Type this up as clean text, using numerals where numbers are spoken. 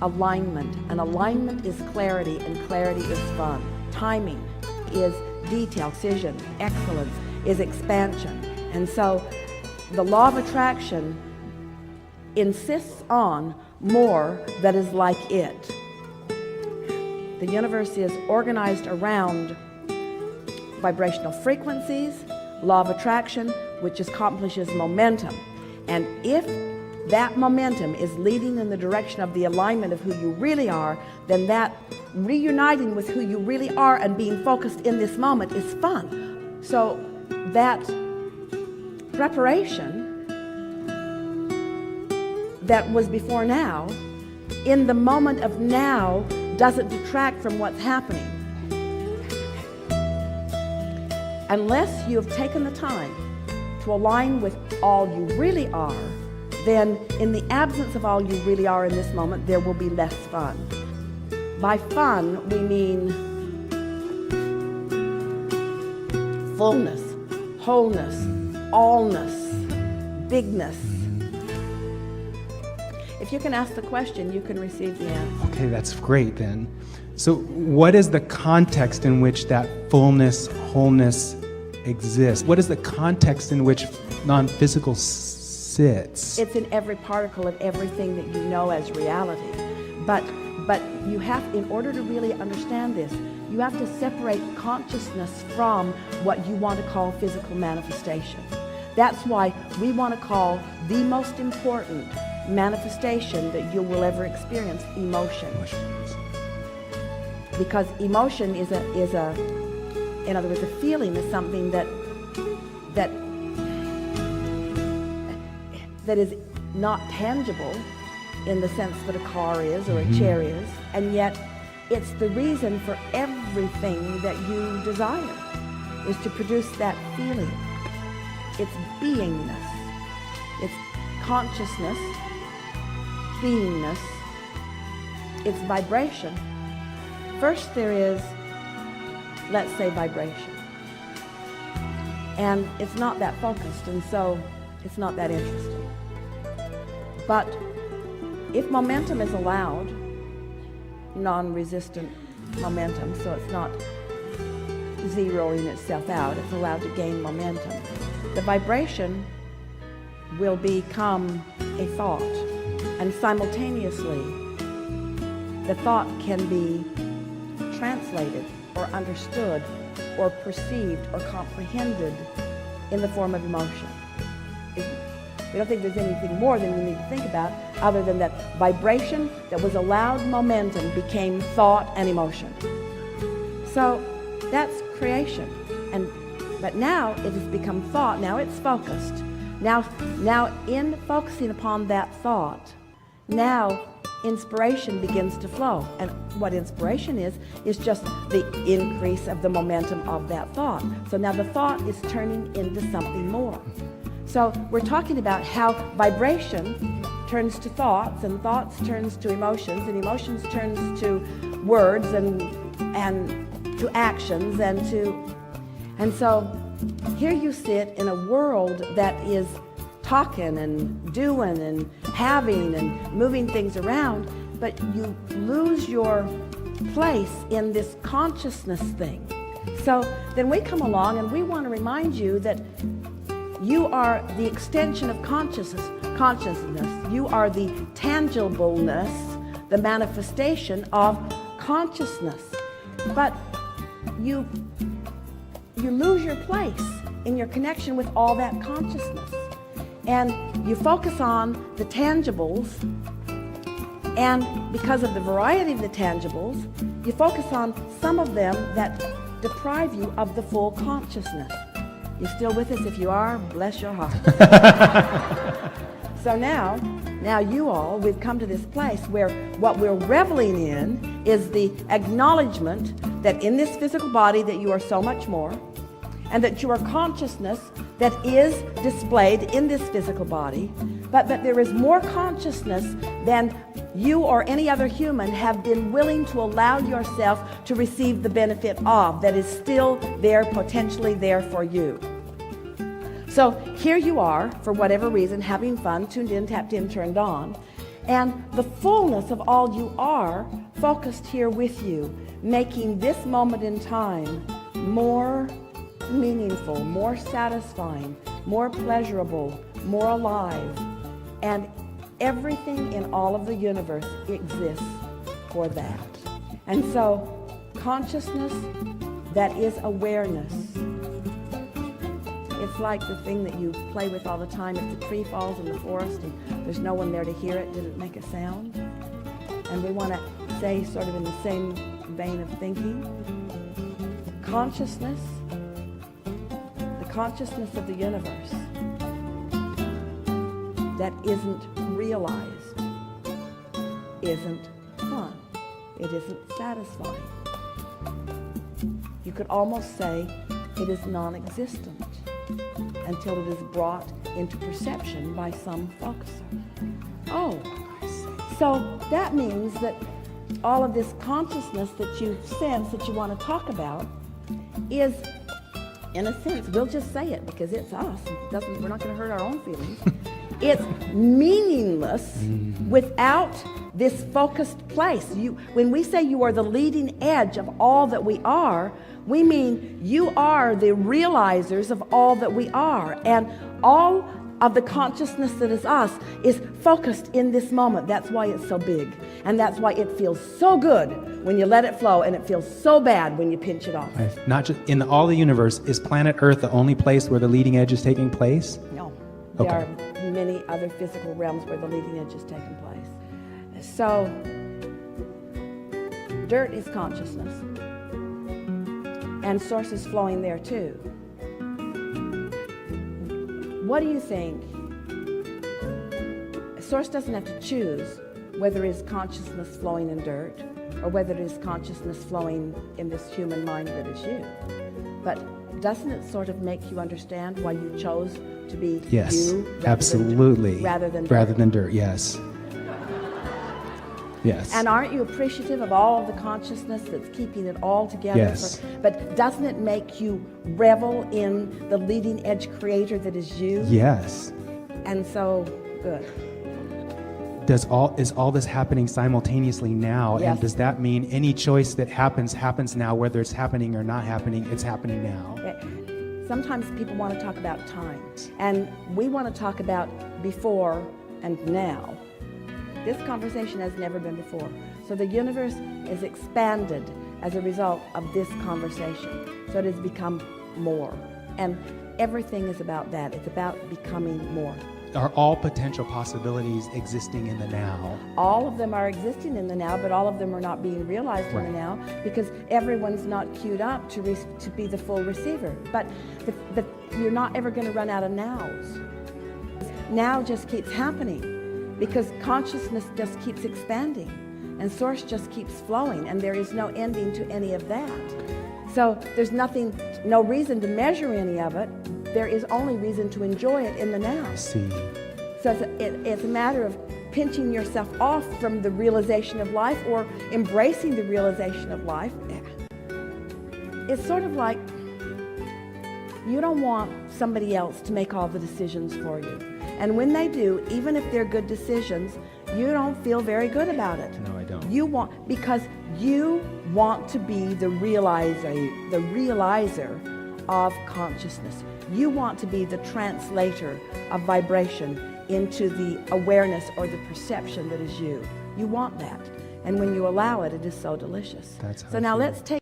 alignment, and alignment is clarity, and clarity is fun. Timing is detail, precision. Excellence is expansion. And so the law of attraction insists on more that is like it. The universe is organized around vibrational frequencies, law of attraction, which accomplishes momentum. And if that momentum is leading in the direction of the alignment of who you really are, then that reuniting with who you really are and being focused in this moment is fun. So that preparation that was before now, in the moment of now, doesn't detract from what's happening. Unless you have taken the time to align with all you really are, then in the absence of all you really are in this moment, there will be less fun. By fun, we mean fullness, wholeness, allness, bigness. If you can ask the question, you can receive the answer. Okay, that's great then. So what is the context in which that fullness, wholeness exists? What is the context in which non-physical sits? It's in every particle of everything that you know as reality. But you have, in order to really understand this, you have to separate consciousness from what you want to call physical manifestation. That's why we want to call the most important manifestation that you will ever experience emotion. Because emotion is in other words, a feeling is something that is not tangible in the sense that a car is or a chair is, and yet it's the reason for everything that you desire, is to produce that feeling. It's beingness, it's consciousness, beingness, it's vibration. First there is, let's say, vibration. And it's not that focused, and so it's not that interesting. But if momentum is allowed, non-resistant momentum, so it's not zeroing itself out, it's allowed to gain momentum, the vibration will become a thought, and simultaneously the thought can be translated or understood or perceived or comprehended in the form of emotion. We don't think there's anything more than we need to think about other than that vibration that was allowed momentum became thought and emotion. So that's creation. But now it has become thought, now it's focused. Now in focusing upon that thought, now inspiration begins to flow. And what inspiration is just the increase of the momentum of that thought. So now the thought is turning into something more. So we're talking about how vibration turns to thoughts, and thoughts turns to emotions, and emotions turns to words and to actions and so here you sit in a world that is talking and doing and having and moving things around, but you lose your place in this consciousness thing. So then we come along and we want to remind you that you are the extension of consciousness. You are the tangibleness, the manifestation of consciousness. But you lose your place in your connection with all that consciousness. And you focus on the tangibles, and because of the variety of the tangibles, you focus on some of them that deprive you of the full consciousness. You still with us? If you are, bless your heart. So now you all, we've come to this place where what we're reveling in is the acknowledgement that in this physical body that you are so much more, and that you are consciousness that is displayed in this physical body, but that there is more consciousness than you or any other human have been willing to allow yourself to receive the benefit of, that is still there, potentially there for you. So here you are, for whatever reason, having fun, tuned in, tapped in, turned on, And the fullness of all you are focused here with you, making this moment in time more meaningful, more satisfying, more pleasurable, more alive. And everything in all of the universe exists for that. And so consciousness that is awareness. It's like the thing that you play with all the time. If the tree falls in the forest and there's no one there to hear it, did it make a sound? And we want to say, sort of in the same vein of thinking, consciousness, the consciousness of the universe that isn't realized, isn't fun. It isn't satisfying. You could almost say it is non-existent until it is brought into perception by some focuser. Oh, so that means that all of this consciousness that you sense that you want to talk about is, in a sense, we'll just say it because it's us. We're not going to hurt our own feelings. It's meaningless without this focused place. When we say you are the leading edge of all that we are, we mean you are the realizers of all that we are. And all of the consciousness that is us is focused in this moment. That's why it's so big. And that's why it feels so good when you let it flow, and it feels so bad when you pinch it off. Not just in all the universe, is planet Earth the only place where the leading edge is taking place? No. There are many other physical realms where the leading edge is taking place. So, dirt is consciousness. And source is flowing there too. What do you think? Source doesn't have to choose whether it is consciousness flowing in dirt or whether it is consciousness flowing in this human mind that is you. But doesn't it sort of make you understand why you chose to be you rather than dirt? Yes. Yes. And aren't you appreciative of all of the consciousness that's keeping it all together? Yes. But doesn't it make you revel in the leading edge creator that is you? Yes. And so, good. Is all this happening simultaneously now? Yes. And does that mean any choice that happens now, whether it's happening or not happening, it's happening now? Sometimes people want to talk about time. And we want to talk about before and now. This conversation has never been before. So the universe is expanded as a result of this conversation. So it has become more. And everything is about that. It's about becoming more. Are all potential possibilities existing in the now? All of them are existing in the now, but all of them are not being realized in the now because everyone's not queued up to be the full receiver. But you're not ever going to run out of nows. Now just keeps happening. Because consciousness just keeps expanding and source just keeps flowing, and there is no ending to any of that. So there's no reason to measure any of it. There is only reason to enjoy it in the now. I see. So it's a matter of pinching yourself off from the realization of life or embracing the realization of life. It's sort of like you don't want somebody else to make all the decisions for you. And when they do, even if they're good decisions, you don't feel very good about it. No, I don't. Because you want to be the realizer of consciousness. You want to be the translator of vibration into the awareness or the perception that is you. You want that. And when you allow it, it is so delicious. That's how so now let's take